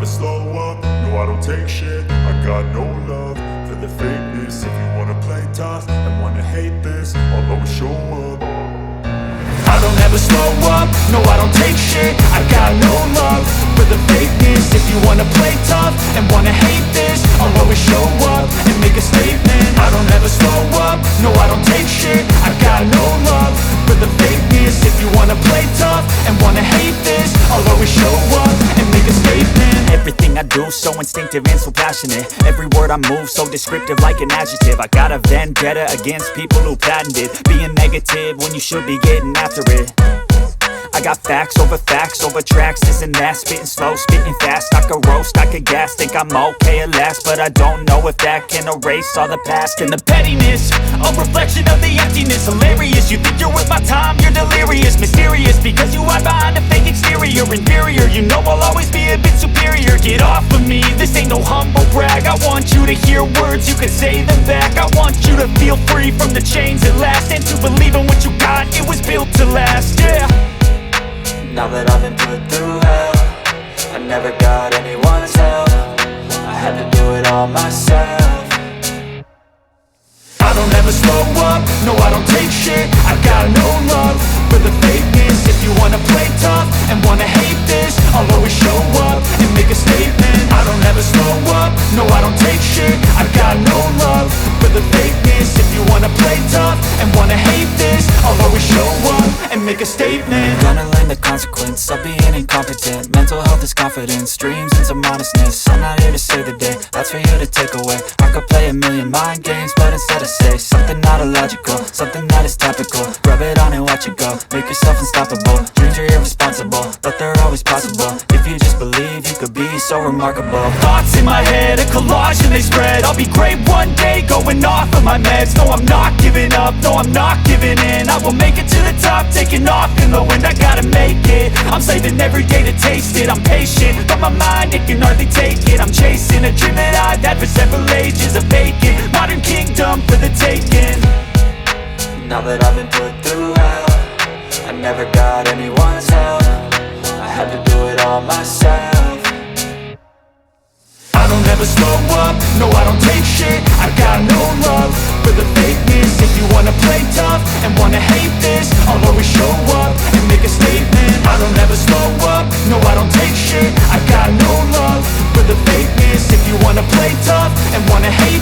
slow up, no I don't take shit. I got no love for the fakeness. If you wanna play tough and wanna hate this, I'll always show up. I don't ever slow up, no I don't take shit. I got no love for the fakeness. If you wanna play tough and wanna hate this, I'll always show up and make a statement. I don't ever slow up, no I don't take shit. I got no love for the fakeness. If you wanna play tough and wanna hate this, I'll always show up and make a statement. Everything I do so instinctive and so passionate. Every word I move so descriptive like an adjective. I got a vendetta against people who patented being negative when you should be getting after it. I got facts over tracks, this and that. Spitting slow, spitting fast, I could roast, I could gas. Think I'm okay at last, but I don't know if that can erase all the past. And the pettiness, a reflection of the emptiness. Hilarious, you think you're worth my time, you're delirious. Mysterious, because you hide behind a fake exterior. Inferior, you know I'll always be a bit superior. Get off of me, this ain't no humble brag. I want you to hear words, you can say them back. I want you to feel free from the chains at last, and to believe in what you got, it was built to last, yeah. Now that I've been put through hell, I never got anyone's help. I had to do it all myself. I don't ever slow up, no I don't take shit. I got no love for the fakeness. If you wanna play tough and wanna hate this, I'll always show up and make a statement. I don't ever slow up, no I don't take shit. I got no love for the fakeness. If you wanna play tough and wanna hate this, I'll always show up and make a statement. Gonna learn the consequence of being incompetent. Mental health is confidence, dreams and some honestness. I'm not here to save the day, that's for you to take away. I could play a million mind games, but instead I say something not illogical, something that is topical. Rub it on and watch it go, make yourself unstoppable. Dreams are irresponsible, but they're always possible. If you just believe, you could be so remarkable. Thoughts in my head, a collage and they spread. I'll be great one day, going off of my meds. No, I'm not giving up, no, I'm not giving in. I will make it to the top, taking off in the wind. I gotta make it, I'm saving every day to taste it. I'm patient, but my mind, it can hardly take it. I'm chasing a dream that I've had for several ages. A vacant, modern kingdom for the taking. Now that I've been put through hell, I never got anyone's help. I had to do it all myself. I don't ever slow up, no I don't take shit. I got no love for the fakeness. If you wanna play tough and wanna hate this, I'll always show up and make a statement. I don't ever slow up, no I don't take shit. I got no love for the fakeness. If you wanna play tough and wanna hate